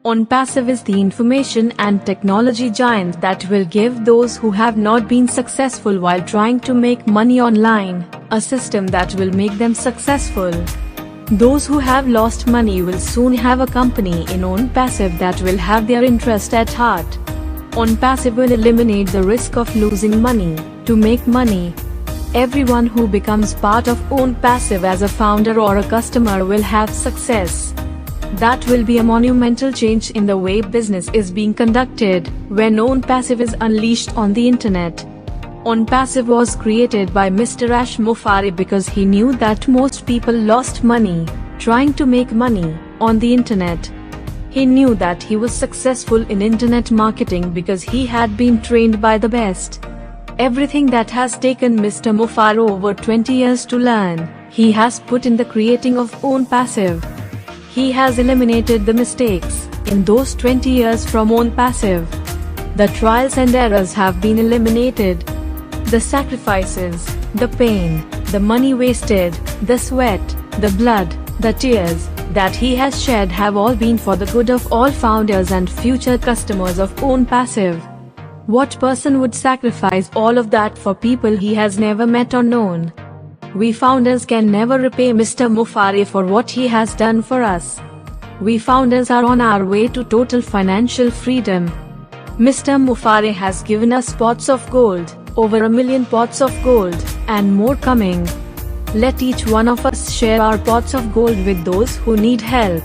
Onpassive is the information and technology giant that will give those who have not been successful while trying to make money online a system that will make them successful. Those who have lost money will soon have a company in Onpassive that will have their interest at heart. Onpassive will eliminate the risk of losing money to make money. Everyone who becomes part of Onpassive as a founder or a customer will have success. That will be a monumental change in the way business is being conducted when Onpassive is unleashed on the internet. Onpassive was created by Mr. because he knew that most people lost money trying to make money on the internet. He knew that he was successful in internet marketing because he had been trained by the best. Everything that has taken Mr. over 20 years to learn, he has put in the creating of Onpassive. He has eliminated the mistakes in those 20 years from Onpassive. The trials and errors have been eliminated. The sacrifices, the pain, the money wasted, the sweat, the blood, the tears that he has shed have all been for the good of all founders and future customers of Onpassive. What person would sacrifice all of that for people he has never met or known? We founders can never repay Mr. for what he has done for us. We founders are on our way to total financial freedom. Mr. has given us pots of gold, over 1 million pots of gold, and more coming. Let each one of us share our pots of gold with those who need help.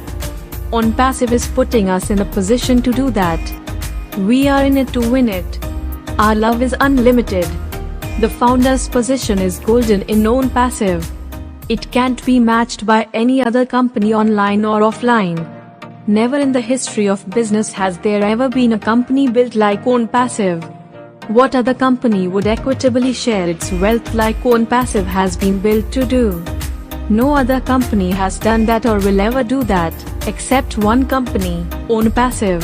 Onpassive is putting us in a position to do that. We are in it to win it. Our love is unlimited. The founder's position is golden in Onpassive. It can't be matched by any other company online or offline. Never in the history of business has there ever been a company built like Onpassive. What other company would equitably share its wealth like Onpassive has been built to do? No other company has done that or will ever do that, except one company, Onpassive.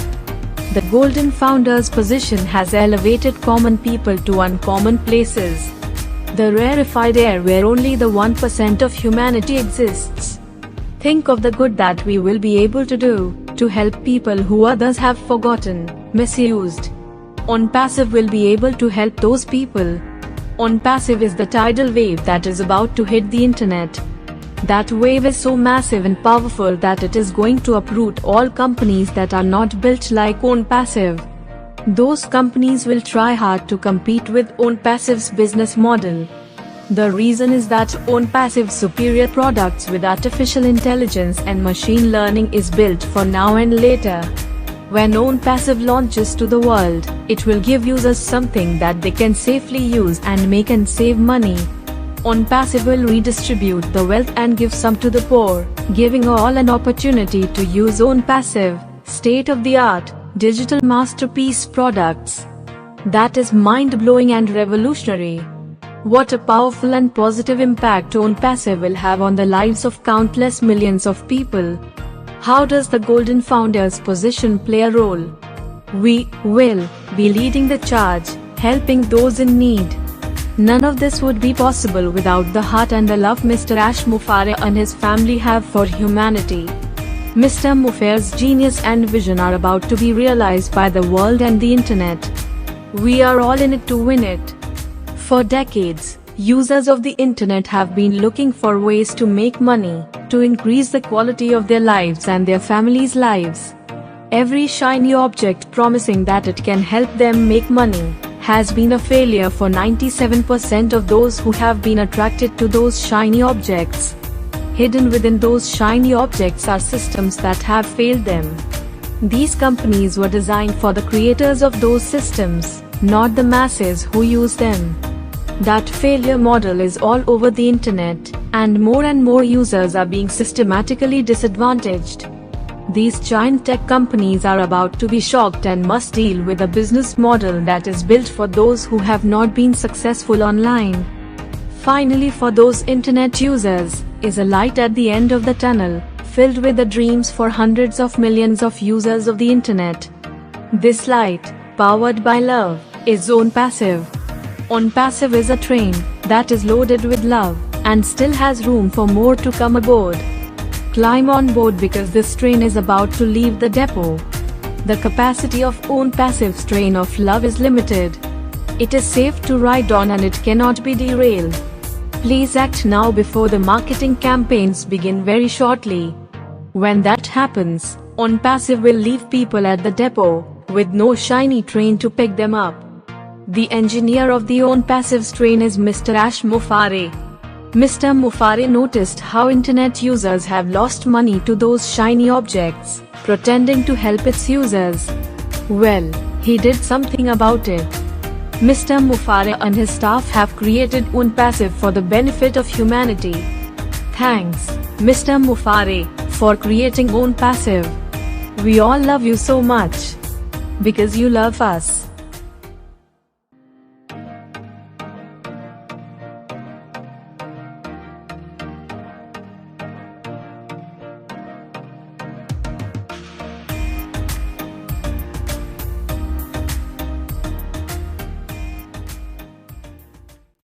The golden founder's position has elevated common people to uncommon places. The rarefied air where only the 1% of humanity exists. Think of the good that we will be able to do, to help people who others have forgotten, misused. Onpassive will be able to help those people. Onpassive is the tidal wave that is about to hit the internet. That wave is so massive and powerful that it is going to uproot all companies that are not built like Onpassive. Those companies will try hard to compete with Onpassive's business model. The reason is that Onpassive's superior products with artificial intelligence and machine learning is built for now and later. When Onpassive launches to the world, it will give users something that they can safely use and make and save money. Onpassive will redistribute the wealth and give some to the poor, giving all an opportunity to use Onpassive, state-of-the-art, digital masterpiece products. That is mind-blowing and revolutionary. What a powerful and positive impact Onpassive will have on the lives of countless millions of people. How does the Golden Founders position play a role? We will be leading the charge, helping those in need. None of this would be possible without the heart and the love Mr. and his family have for humanity. Mr. Muffair's genius and vision are about to be realized by the world and the internet. We are all in it to win it. For decades, users of the internet have been looking for ways to make money, to increase the quality of their lives and their families' lives. Every shiny object promising that it can help them make money has been a failure for 97% of those who have been attracted to those shiny objects. Hidden within those shiny objects are systems that have failed them. These companies were designed for the creators of those systems, not the masses who use them. That failure model is all over the internet, and more users are being systematically disadvantaged. These giant tech companies are about to be shocked and must deal with a business model that is built for those who have not been successful online. Finally, for those internet users, is a light at the end of the tunnel, filled with the dreams for hundreds of millions of users of the internet. This light, powered by love, is Onpassive. Onpassive is a train that is loaded with love, and still has room for more to come aboard. Climb on board because this train is about to leave the depot. The capacity of Onpassive's train of love is limited. It is safe to ride on and it cannot be derailed. Please act now before the marketing campaigns begin very shortly. When that happens, Onpassive will leave people at the depot, with no shiny train to pick them up. The engineer of the Onpassive's train is Mr. Md.Matiur. Mr. Mufare noticed how internet users have lost money to those shiny objects, pretending to help its users. Well, he did something about it. Mr. Mufare and his staff have created Onpassive for the benefit of humanity. Thanks, Mr. Mufare, for creating Onpassive. We all love you so much. Because you love us.